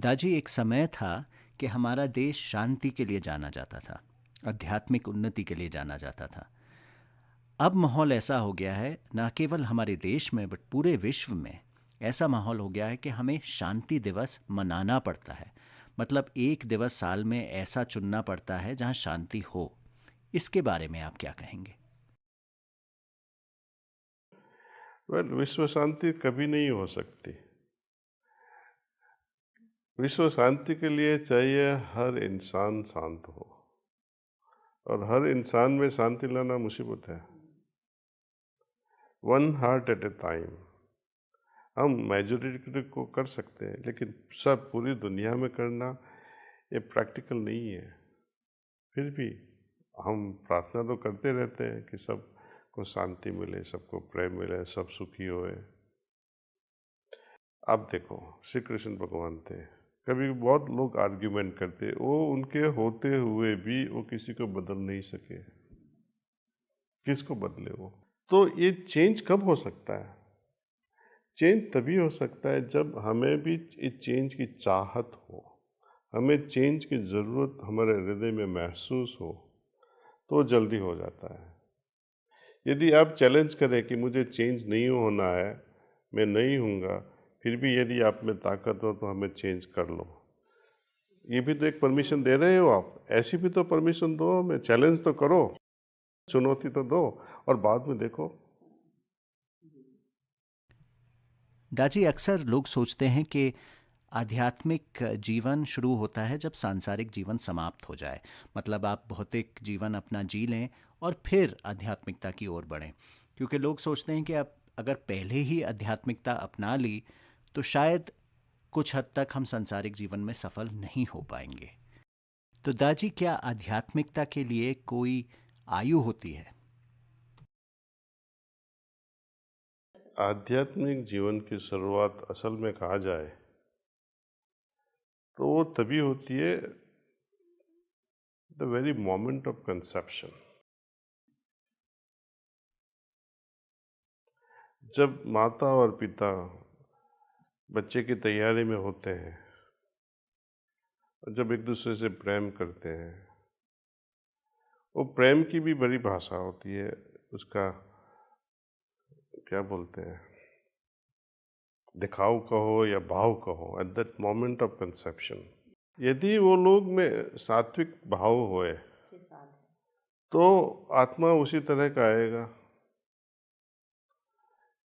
दाजी, एक समय था कि हमारा देश शांति के लिए जाना जाता था, आध्यात्मिक उन्नति के लिए जाना जाता था। अब माहौल ऐसा हो गया है, न केवल हमारे देश में बट पूरे विश्व में ऐसा माहौल हो गया है कि हमें शांति दिवस मनाना पड़ता है। मतलब एक दिवस साल में ऐसा चुनना पड़ता है जहां शांति हो। इसके बारे में आप क्या कहेंगे? विश्व शांति कभी नहीं हो सकती। विश्व शांति के लिए चाहिए हर इंसान शांत हो, और हर इंसान में शांति लाना मुसीबत है। One heart at a time. हम मेजोरिटी को कर सकते हैं, लेकिन सब पूरी दुनिया में करना ये प्रैक्टिकल नहीं है। फिर भी हम प्रार्थना तो करते रहते हैं कि सबको शांति मिले, सबको प्रेम मिले, सब सुखी होए। आप देखो, श्री कृष्ण भगवान थे। कभी बहुत लोग आर्ग्यूमेंट करते, वो उनके होते हुए भी वो किसी को बदल नहीं सके। किसको बदले वो? तो ये चेंज कब हो सकता है? चेंज तभी हो सकता है जब हमें भी इस चेंज की चाहत हो, हमें चेंज की ज़रूरत हमारे हृदय में महसूस हो, तो जल्दी हो जाता है। यदि आप चैलेंज करें कि मुझे चेंज नहीं होना है, मैं नहीं हूँगा, फिर भी यदि आप में ताकत हो तो हमें चेंज कर लो, ये भी तो एक परमिशन दे रहे हो आप। ऐसी भी तो परमिशन दो हमें, चैलेंज तो करो, चुनौती तो दो, और बाद में देखो। दाजी, अक्सर लोग सोचते हैं कि आध्यात्मिक जीवन शुरू होता है जब सांसारिक जीवन समाप्त हो जाए। मतलब आप भौतिक जीवन अपना जी लें और फिर आध्यात्मिकता की ओर बढ़ें। क्योंकि लोग सोचते हैं कि अब अगर पहले ही आध्यात्मिकता अपना ली तो शायद कुछ हद तक हम सांसारिक जीवन में सफल नहीं हो पाएंगे। तो दाजी, क्या आध्यात्मिकता के लिए कोई आयु होती है? आध्यात्मिक जीवन की शुरुआत असल में कहा जाए तो वो तभी होती है, the very moment of conception. जब माता और पिता बच्चे की तैयारी में होते हैं, और जब एक दूसरे से प्रेम करते हैं, वो प्रेम की भी बड़ी भाषा होती है। उसका क्या बोलते हैं, दिखाव कहो या भाव कहो, at that moment of conception यदि वो लोग में सात्विक भाव होए तो आत्मा उसी तरह का आएगा।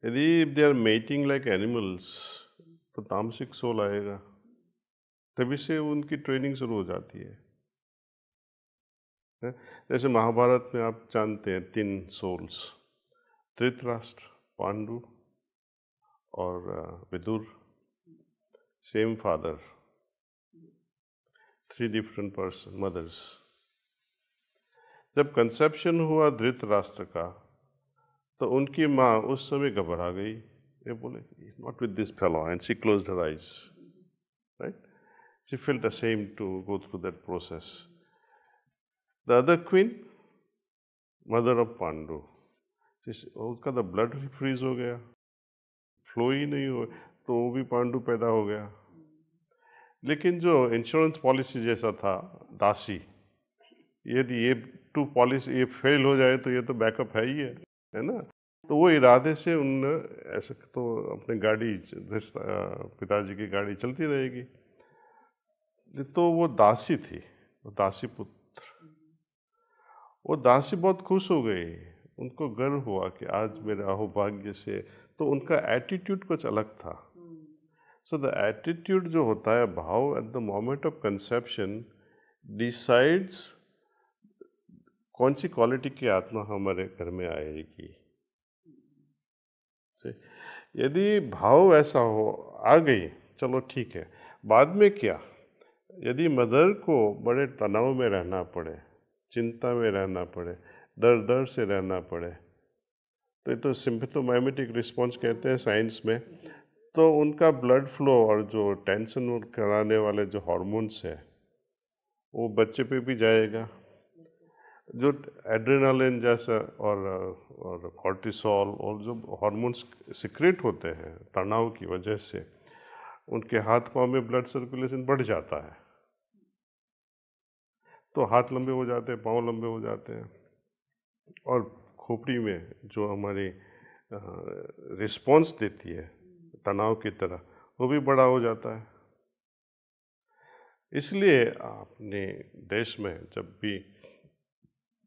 यदि they are mating like animals तो तामसिक सोल आएगा। तभी से उनकी ट्रेनिंग शुरू हो जाती है। जैसे महाभारत में आप जानते हैं 3 सोल्स, धृतराष्ट्र, पांडु और Vidur, same father, 3 different person mothers. जब कंसेप्शन हुआ धृतराष्ट्र का तो उनकी माँ उस समय घबरा गई। ये बोले, not with this fellow, and she closed her eyes, right? She felt ashamed to go through that process. The other queen, mother of Pandu, उसका तो ब्लड फ्रीज हो गया, फ्लो ही नहीं हो, तो वो भी पांडु पैदा हो गया। लेकिन जो इंश्योरेंस पॉलिसी जैसा था, दासी, यदि ये 2 पॉलिसी ये फेल हो जाए तो ये तो बैकअप है ना? तो वो इरादे से उन ऐसे तो अपनी गाड़ी, पिताजी की गाड़ी चलती रहेगी। तो वो दासी थी, वो दासी पुत्र, वो दासी बहुत खुश हो गई। उनको गर्व हुआ कि आज मेरे अहोभाग्य से, तो उनका एटीट्यूड कुछ अलग था। सो द एटीट्यूड जो होता है, भाव at the moment of conception decides कौन सी क्वालिटी की आत्मा हमारे घर में आएगी। यदि भाव ऐसा हो, आ गई, चलो ठीक है। बाद में क्या, यदि मदर को बड़े तनाव में रहना पड़े, चिंता में रहना पड़े, डर डर से रहना पड़े, तो ये तो सिम्पैथोमाइमेटिक रिस्पॉन्स कहते हैं साइंस में। तो उनका ब्लड फ्लो और जो टेंशन कराने वाले जो हार्मोन्स है वो बच्चे पे भी जाएगा। जो एड्रेनालिन जैसा और कॉर्टिसोल और जो हार्मोन्स सिक्रेट होते हैं तनाव की वजह से, उनके हाथ पाँव में ब्लड सर्कुलेशन बढ़ जाता है, तो हाथ लंबे हो जाते हैं, पाँव लंबे हो जाते हैं, और खोपड़ी में जो हमारी रिस्पॉन्स देती है तनाव की तरह, वो भी बड़ा हो जाता है। इसलिए अपने देश में जब भी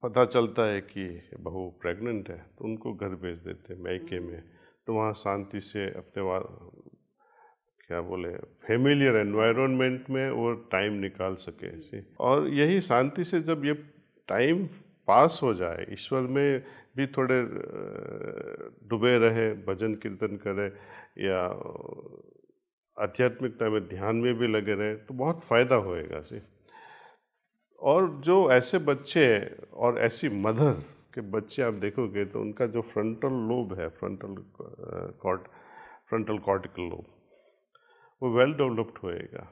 पता चलता है कि बहू प्रेग्नेंट है तो उनको घर भेज देते हैं मायके में, तो वहाँ शांति से अपने क्या बोले फेमिलियर एनवायरनमेंट में वो टाइम निकाल सके ऐसे। और यही शांति से जब ये टाइम पास हो जाए, ईश्वर में भी थोड़े डूबे रहे, भजन कीर्तन करे या आध्यात्मिकता में ध्यान में भी लगे रहे, तो बहुत फ़ायदा होएगा से। और जो ऐसे बच्चे और ऐसी मदर के बच्चे आप देखोगे तो उनका जो फ्रंटल लोब है, फ्रंटल कॉर्टिकल लोब, वो वेल डेवलप्ड होएगा।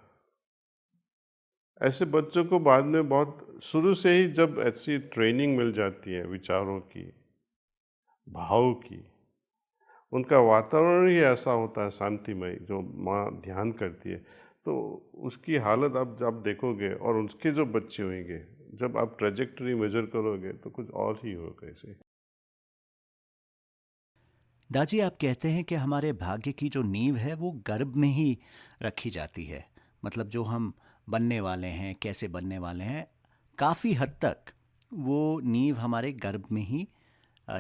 ऐसे बच्चों को बाद में बहुत शुरू से ही जब ऐसी ट्रेनिंग मिल जाती है विचारों की, भाव की, उनका वातावरण ही ऐसा होता है शांतिमय, जो माँ ध्यान करती है, तो उसकी हालत आप जब देखोगे और उसके जो बच्चे होंगे, जब आप ट्रेजेक्टरी मेजर करोगे तो कुछ और ही होगा ऐसे। दाजी, आप कहते हैं कि हमारे भाग्य की जो नींव है वो गर्भ में ही रखी जाती है। मतलब जो हम बनने वाले हैं, कैसे बनने वाले हैं, काफ़ी हद तक वो नींव हमारे गर्भ में ही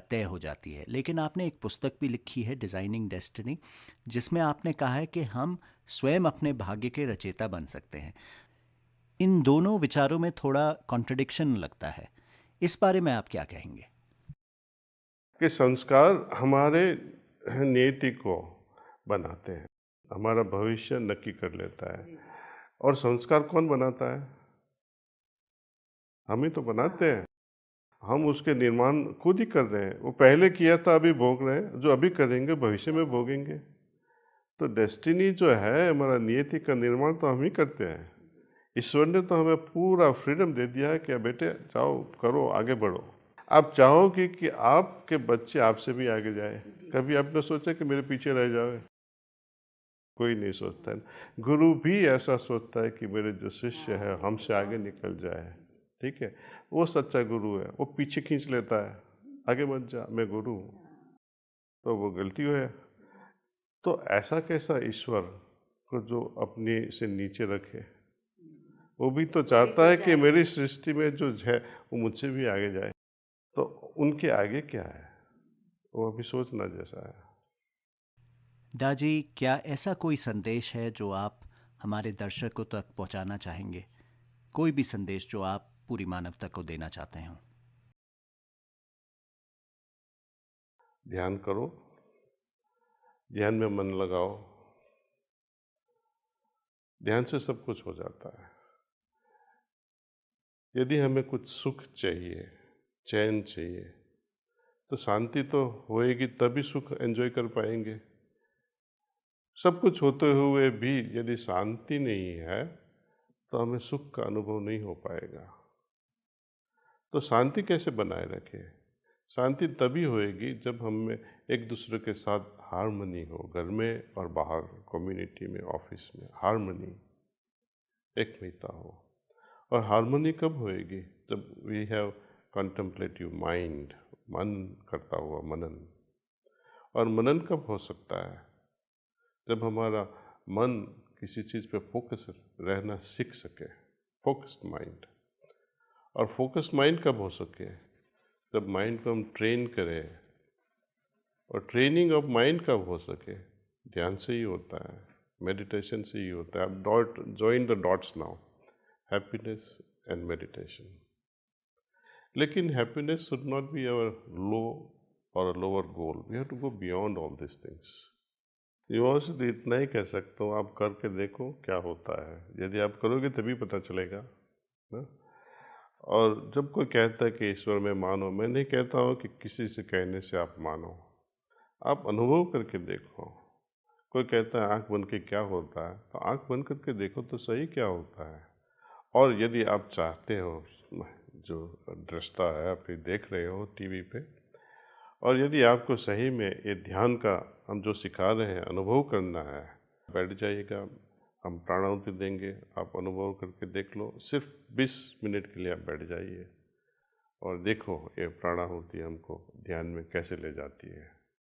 तय हो जाती है। लेकिन आपने एक पुस्तक भी लिखी है, डिज़ाइनिंग डेस्टिनी, जिसमें आपने कहा है कि हम स्वयं अपने भाग्य के रचयिता बन सकते हैं। इन दोनों विचारों में थोड़ा कॉन्ट्रडिक्शन लगता है। इस बारे में आप क्या कहेंगे? कि संस्कार हमारे नियति को बनाते हैं, हमारा भविष्य नक्की कर लेता है। और संस्कार कौन बनाता है? हम ही तो बनाते हैं। हम उसके निर्माण खुद ही कर रहे हैं। वो पहले किया था, अभी भोग रहे हैं, जो अभी करेंगे भविष्य में भोगेंगे। तो डेस्टिनी जो है, हमारा नियति का निर्माण तो हम ही करते हैं। ईश्वर ने तो हमें पूरा फ्रीडम दे दिया है कि बेटे जाओ, करो, आगे बढ़ो। आप चाहोगे कि आपके बच्चे आपसे भी आगे जाए। कभी आपने सोचा कि मेरे पीछे रह जाए? कोई नहीं सोचता है। गुरु भी ऐसा सोचता है कि मेरे जो शिष्य है हमसे आगे निकल जाए। ठीक है, वो सच्चा गुरु है। वो पीछे खींच लेता है, आगे मत जा, मैं गुरु हूँ, तो वो गलती है। तो ऐसा कैसा ईश्वर को जो अपने से नीचे रखे, वो भी तो चाहता है कि मेरी सृष्टि में जो है वो मुझसे भी आगे जाए। तो उनके आगे क्या है, वो अभी सोचना जैसा है। दाजी, क्या ऐसा कोई संदेश है जो आप हमारे दर्शकों तक पहुंचाना चाहेंगे? कोई भी संदेश जो आप पूरी मानवता को देना चाहते हो? ध्यान करो, ध्यान में मन लगाओ, ध्यान से सब कुछ हो जाता है। यदि हमें कुछ सुख चाहिए, चैन चाहिए, तो शांति तो होएगी, तभी सुख एंजॉय कर पाएंगे। सब कुछ होते हुए भी यदि शांति नहीं है तो हमें सुख का अनुभव नहीं हो पाएगा। तो शांति कैसे बनाए रखें? शांति तभी होएगी जब हम में एक दूसरे के साथ हार्मनी हो, घर में और बाहर, कम्युनिटी में, ऑफिस में हार्मनी, एकमिकता हो। और हार्मनी कब होएगी? जब वी हैव कंटेम्पलेटिव माइंड, मन करता हुआ मनन। और मनन कब हो सकता है? जब हमारा मन किसी चीज़ पे फोकस रहना सीख सके, फोकस्ड माइंड। और फोकस्ड माइंड कब हो सके? जब माइंड को हम ट्रेन करें। और ट्रेनिंग ऑफ माइंड कब हो सके? ध्यान से ही होता है, मेडिटेशन से ही होता है। आप dot join the dots now, happiness and meditation. लेकिन happiness should not be our low or lower goal. We have to go beyond all this things. युवाओं से तो इतना ही कह सकता हूँ, आप करके देखो क्या होता है। यदि आप करोगे तभी पता चलेगा ना। और जब कोई कहता है कि ईश्वर में मानो, मैं नहीं कहता हूँ कि किसी से कहने से आप मानो, आप अनुभव करके देखो। कोई कहता है आंख बंद के क्या होता है, तो आंख बंद करके देखो तो सही क्या होता है। और यदि आप चाहते हो, जो दृष्टा है आप देख रहे हो टीवी पे, और यदि आपको सही में ये ध्यान का हम जो सिखा रहे हैं अनुभव करना है, बैठ जाइएगा, हम प्राणाहुति देंगे, आप अनुभव करके देख लो। सिर्फ 20 मिनट के लिए आप बैठ जाइए और देखो ये प्राणाहुति हमको ध्यान में कैसे ले जाती है।